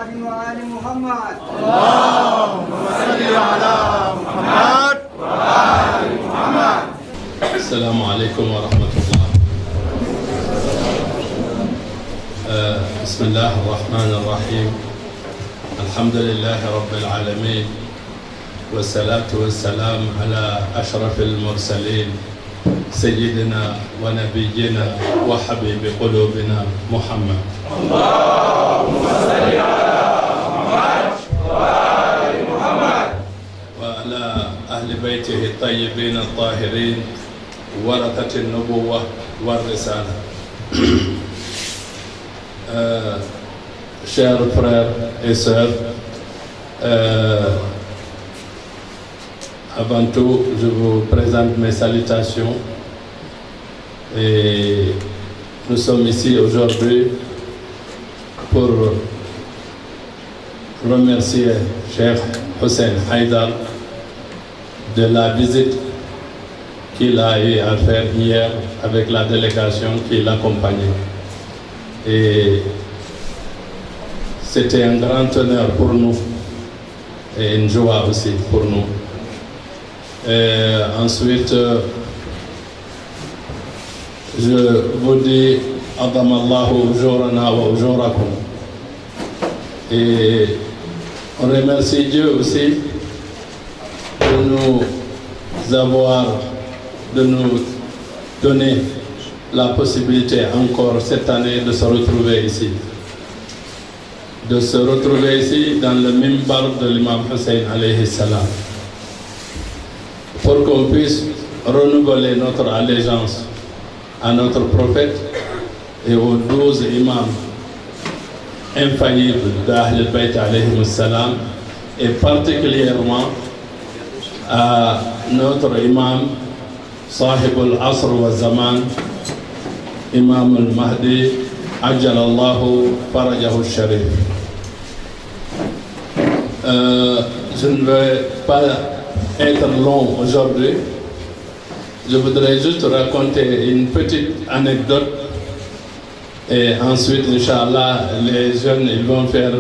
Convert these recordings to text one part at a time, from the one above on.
محمد وآل محمد. اللهم صل على محمد وآل محمد. السلام عليكم ورحمة الله. بسم الله الرحمن الرحيم. الحمد لله رب العالمين، والصلاة والسلام على أشرف المرسلين سيدنا ونبينا وحبيب قلوبنا محمد. اللهم صل على محمد وآل محمد. وعلى أهل بيته الطيبين الطاهرين ورثة النبوة والرسالة. Chers frères et sœurs, avant tout, je vous présente mes salutations et nous sommes ici aujourd'hui pour remercier Cheikh Hussein Haïdar de la visite qu'il a eu à faire hier avec la délégation qui l'accompagnait. Et c'était un grand honneur pour nous et une joie aussi pour nous. Et ensuite, je vous dis Adamallahu ujurana wa ujurakum. Et on remercie Dieu aussi de nous avoir, de nous donner la possibilité encore cette année de se retrouver ici. De se retrouver ici dans le mimbar de l'imam Hussein alayhi salam, pour qu'on puisse renouveler notre allégeance à notre prophète et aux 12 imams infaillibles d'Ahl al-Bayt alayhi salam, et particulièrement à notre imam Sahib al-Asr wa Zaman, imam al-Mahdi Ajjalallahu Farajahu al-Sharif. Je ne vais pas être long aujourd'hui. Je voudrais juste raconter une petite anecdote et ensuite, Inch'Allah, les jeunes ils vont faire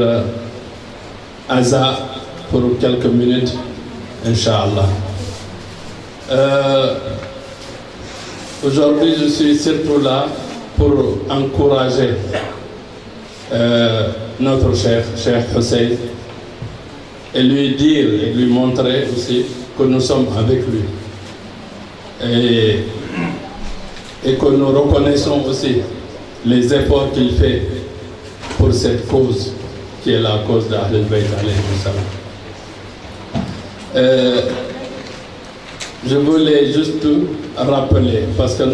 aza pour quelques minutes, Inch'Allah. Aujourd'hui, je suis surtout là pour encourager notre Cheikh Hussein et lui dire et lui montrer aussi que nous sommes avec lui et que nous reconnaissons aussi les efforts qu'il fait pour cette cause qui est la cause d'Ahl al-Bayt alayhi salam. Je voulais juste rappeler, parce que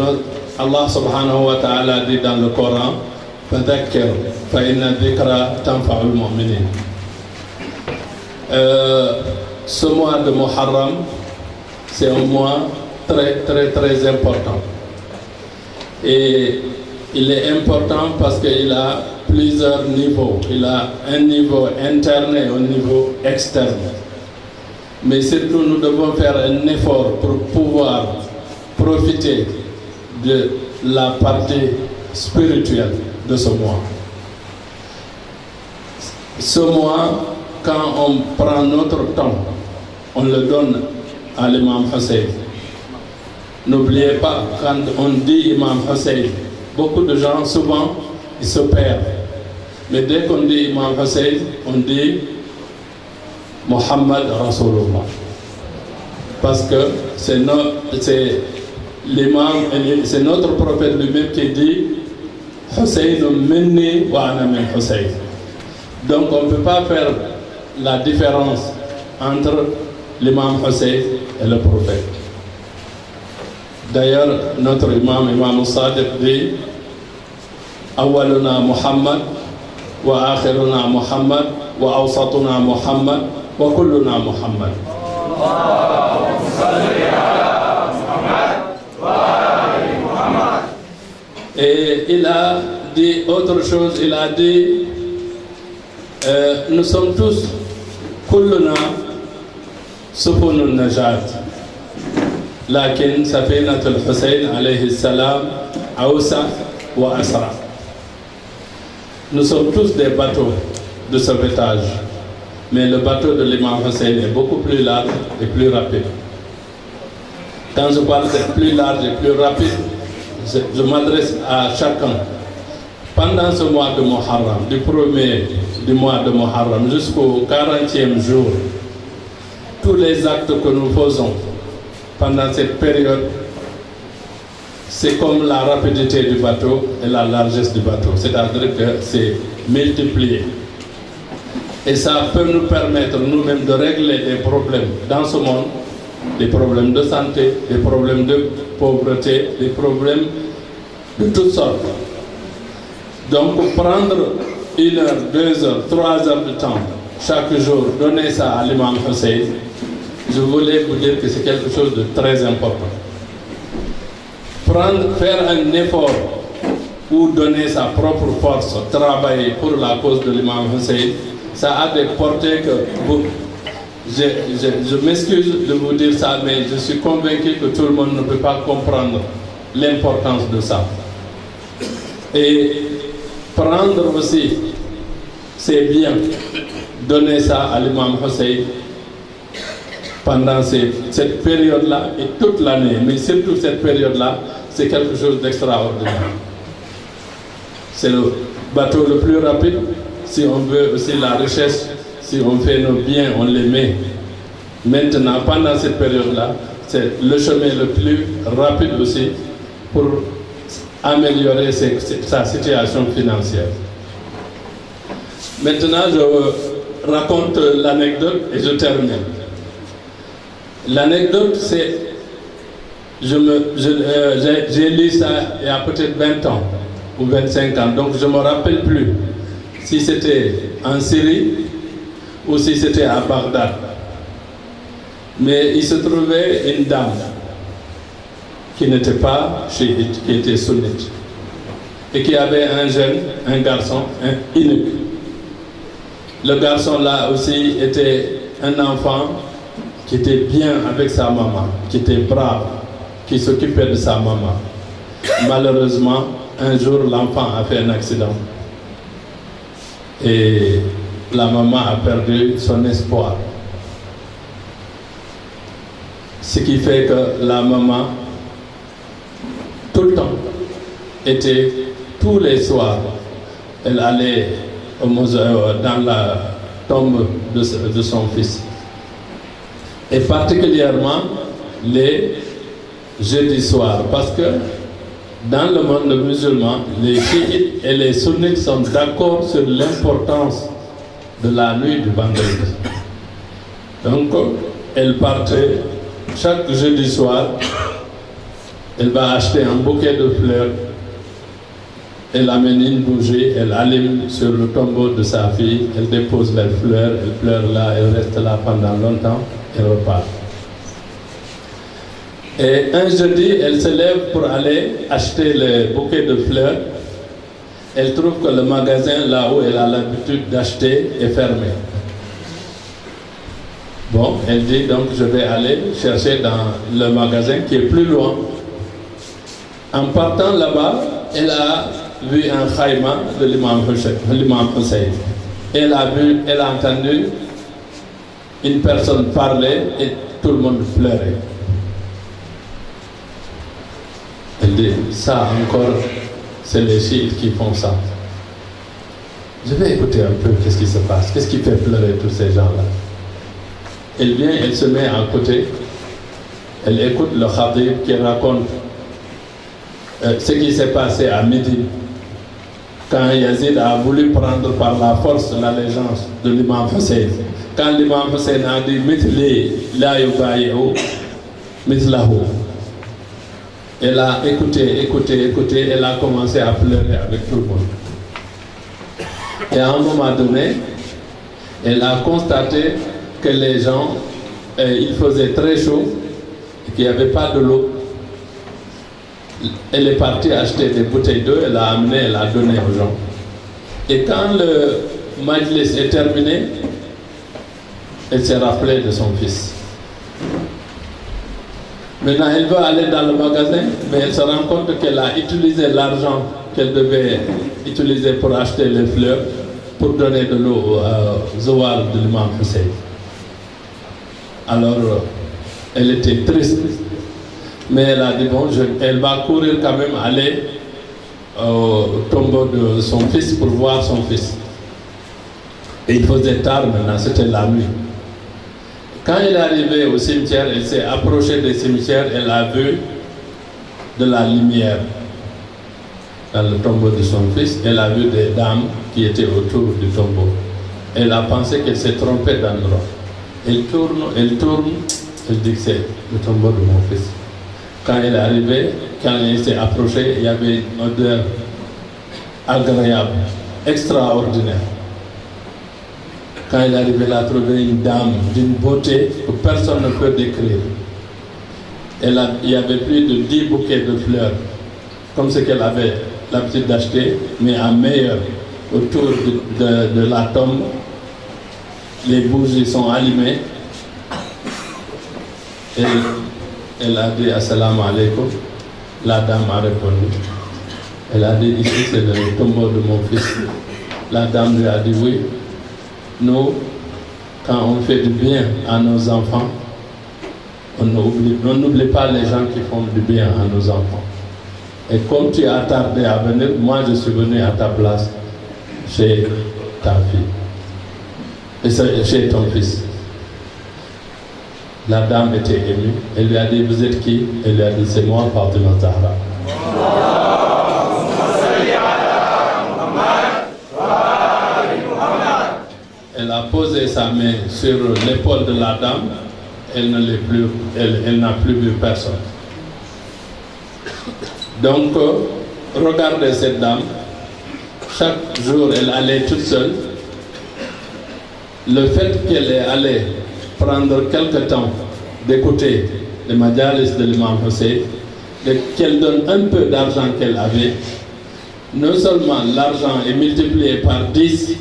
Allah subhanahu wa ta'ala dit dans le Coran فَذَكِّرْ فَإِنَّ الذِّكْرَ تَنْفَعُ الْمُؤْمِنِينَ. Ce mois de Muharram, c'est un mois très important. Et il est important parce qu'il a plusieurs niveaux. Il a un niveau interne et un niveau externe. Mais surtout, nous devons faire un effort pour pouvoir profiter de la partie spirituelle de ce mois. Ce mois, quand on prend notre temps, on le donne à l'imam Hussein. N'oubliez pas, quand on dit imam Hussein, beaucoup de gens, souvent, ils se perdent. Mais dès qu'on dit imam Hussein, on dit Muhammad Rasulullah. Parce que c'est l'imam, c'est notre prophète lui-même qui dit Hussein minni wa ana min Hussein. Donc on ne peut pas faire la différence entre l'imam Hussein et le prophète. D'ailleurs, notre imam Sadiq dit Awaluna Muhammad wa akhiruna Muhammad wa awsatuna Muhammad wa kulluna Muhammad. Et il a dit autre chose, il a dit nous sommes tous kulluna sufunun najat, lakin safinatul Hussein alayhi salam awsa wa asra. Nous sommes tous des bateaux de sauvetage. Mais le bateau de l'imam Hussein est beaucoup plus large et plus rapide. Quand je parle de plus large et plus rapide, je m'adresse à chacun. Pendant ce mois de Muharram, du 1er du mois de Muharram jusqu'au 40e jour, tous les actes que nous faisons pendant cette période, c'est comme la rapidité du bateau et la largesse du bateau. C'est-à-dire que c'est multiplié. Et ça peut nous permettre nous-mêmes de régler des problèmes dans ce monde, des problèmes de santé, des problèmes de pauvreté, des problèmes de toutes sortes. Donc prendre 1 heure, 2 heures, 3 heures de temps chaque jour, donner ça à l'imam Hussein, je voulais vous dire que c'est quelque chose de très important. Faire un effort ou donner sa propre force, travailler pour la cause de l'imam Hussein, ça a des portées que je m'excuse de vous dire ça, mais je suis convaincu que tout le monde ne peut pas comprendre l'importance de ça. Et prendre aussi ses biens, donner ça à l'imam Hussein pendant cette période-là et toute l'année, mais surtout cette période-là, c'est quelque chose d'extraordinaire. C'est le bateau le plus rapide. Si on veut aussi la richesse, si on fait nos biens, on les met. Maintenant, pendant cette période-là, c'est le chemin le plus rapide aussi pour améliorer sa situation financière. Maintenant, je raconte l'anecdote et je termine. L'anecdote, c'est, j'ai lu ça il y a peut-être 20 ans ou 25 ans, donc je ne me rappelle plus si c'était en Syrie ou si c'était à Bagdad. Mais il se trouvait une dame qui n'était pas chiite, qui était sunnite, et qui avait un garçon, un eunuque. Le garçon là aussi était un enfant qui était bien avec sa maman, qui était brave, qui s'occupait de sa maman. Malheureusement, un jour, l'enfant a fait un accident. Et la maman a perdu son espoir. Ce qui fait que la maman, tout le temps, tous les soirs, elle allait dans la tombe de son fils. Et particulièrement les jeudis soirs, parce que dans le monde musulman, les chiites et les sunnites sont d'accord sur l'importance de la nuit du vendredi. Donc, elle partait chaque jeudi soir, elle va acheter un bouquet de fleurs, elle amène une bougie, elle allume sur le tombeau de sa fille, elle dépose les fleurs, elle pleure là, elle reste là pendant longtemps, elle repart. Et un jeudi, elle se lève pour aller acheter le bouquet de fleurs. Elle trouve que le magasin, là où elle a l'habitude d'acheter, est fermé. Bon, elle dit donc je vais aller chercher dans le magasin qui est plus loin. En partant là-bas, elle a vu un khayma de l'imam Hussein. Elle a entendu une personne parler et tout le monde pleurait. Elle dit, ça encore, c'est les chiites qui font ça. Je vais écouter un peu qu'est-ce qui se passe, qu'est-ce qui fait pleurer tous ces gens-là. Elle vient, elle se met à côté, elle écoute le khatib qui raconte ce qui s'est passé à Médine, quand Yazid a voulu prendre par la force l'allégeance de l'imam Hussein. Quand l'imam Hussein a dit, Mithli la yubayi'u mithlahu. Elle a écouté, elle a commencé à pleurer avec tout le monde. Et à un moment donné, elle a constaté que les gens, il faisait très chaud et qu'il n'y avait pas de l'eau. Elle est partie acheter des bouteilles d'eau, elle a amené, elle a donné aux gens. Et quand le majlis est terminé, elle s'est rappelée de son fils. Maintenant, elle veut aller dans le magasin, mais elle se rend compte qu'elle a utilisé l'argent qu'elle devait utiliser pour acheter les fleurs. pour donner de l'eau au Zawal de l'imam Hussein. Alors, elle était triste, mais elle a dit bon, elle va courir quand même aller au tombeau de son fils pour voir son fils. Et il faisait tard maintenant, c'était la nuit. Quand elle est arrivée au cimetière, elle s'est approchée du cimetière, elle a vu de la lumière dans le tombeau de son fils. Elle a vu des dames qui étaient autour du tombeau. Elle a pensé qu'elle s'est trompée d'endroit. Elle tourne, elle dit que c'est le tombeau de mon fils. Quand elle est arrivée, quand elle s'est approchée, il y avait une odeur agréable, extraordinaire. Quand elle est arrivée, elle a trouvé une dame d'une beauté que personne ne peut décrire. Il y avait plus de 10 bouquets de fleurs, comme ce qu'elle avait l'habitude d'acheter, mais en meilleur. Autour de la tombe, les bougies sont allumées. Et elle a dit assalamu alaikum. La dame a répondu. Elle a dit ici c'est le tombeau de mon fils. La dame lui a dit oui. Nous, quand on fait du bien à nos enfants, on n'oublie pas les gens qui font du bien à nos enfants. Et comme tu as tardé à venir, moi je suis venu à ta place chez ta fille, et chez ton fils. La dame était émue. Elle lui a dit vous êtes qui? Elle lui a dit c'est moi, Fatima Zahra. Elle a posé sa main sur l'épaule de la dame. Elle n'a plus vu personne. Donc, regardez cette dame. Chaque jour, elle allait toute seule. Le fait qu'elle est allée prendre quelque temps d'écouter les majalis de l'imam Hussein, qu'elle donne un peu d'argent qu'elle avait, non seulement l'argent est multiplié par 10,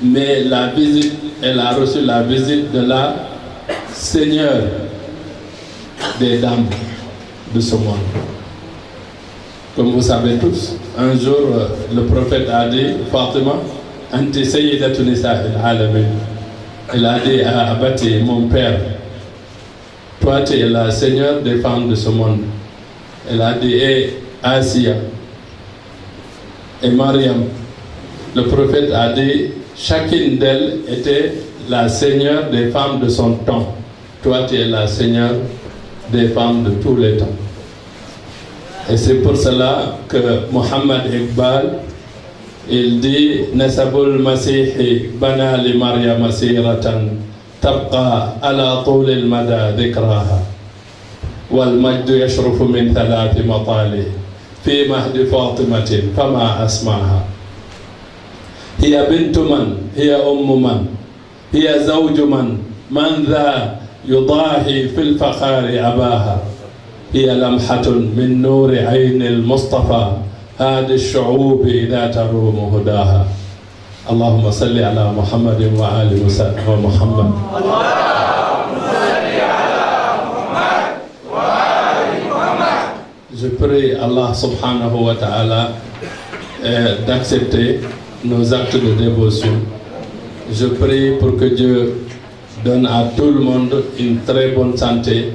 mais la visite, elle a reçu la visite de la Seigneur des dames de ce monde. Comme vous savez tous, un jour, le prophète a dit, Fatima, Anti Sayyidatu Nisa'il Alamin. Il a dit à Abati, mon père, toi tu es la Seigneur des femmes de ce monde. Elle a dit, et Asiya, et Mariam. Le prophète a dit, chacune d'elles était la Seigneur des femmes de son temps. Toi tu es la Seigneur des femmes de tous les temps. Et c'est pour cela que Mohammed Iqbal, il dit Nasabul Masihi bana li Maryam masiratan tabqa ala tul al mada dhikraha wal majd yashrufu min thalath matali fi mahdi Fatimatin fama asmaha hiya bintu man hiya ummu man hiya zawju man dha yudahi fil fakhari abaha hiya lamhatun min nuri ayn al Mustafa هذه الشعوب إذا تروم هداها اللهم صل على محمد وآل محمد اللهم صل على محمد وآل محمد. Je prie Allah subhanahu wa ta'ala d'accepter nos actes de dévotion. Je prie pour que Dieu donne à tout le monde une très bonne santé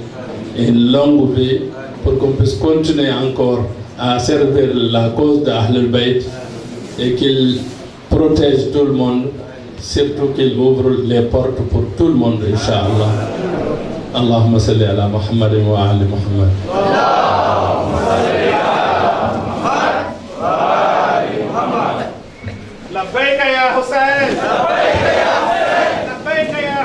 et une longue vie pour qu'on puisse continuer encore à servir la cause d'Ahlul Bayt et qu'il protège tout le monde, surtout qu'il ouvre les portes pour tout le monde, Inch'Allah. Allahumma salli ala Muhammad wa ali Muhammad. Allahumma salli ala Muhammad wa ali Muhammad. Labbaik ya Hussein. Labbaik ya Hussein. Labbaik ya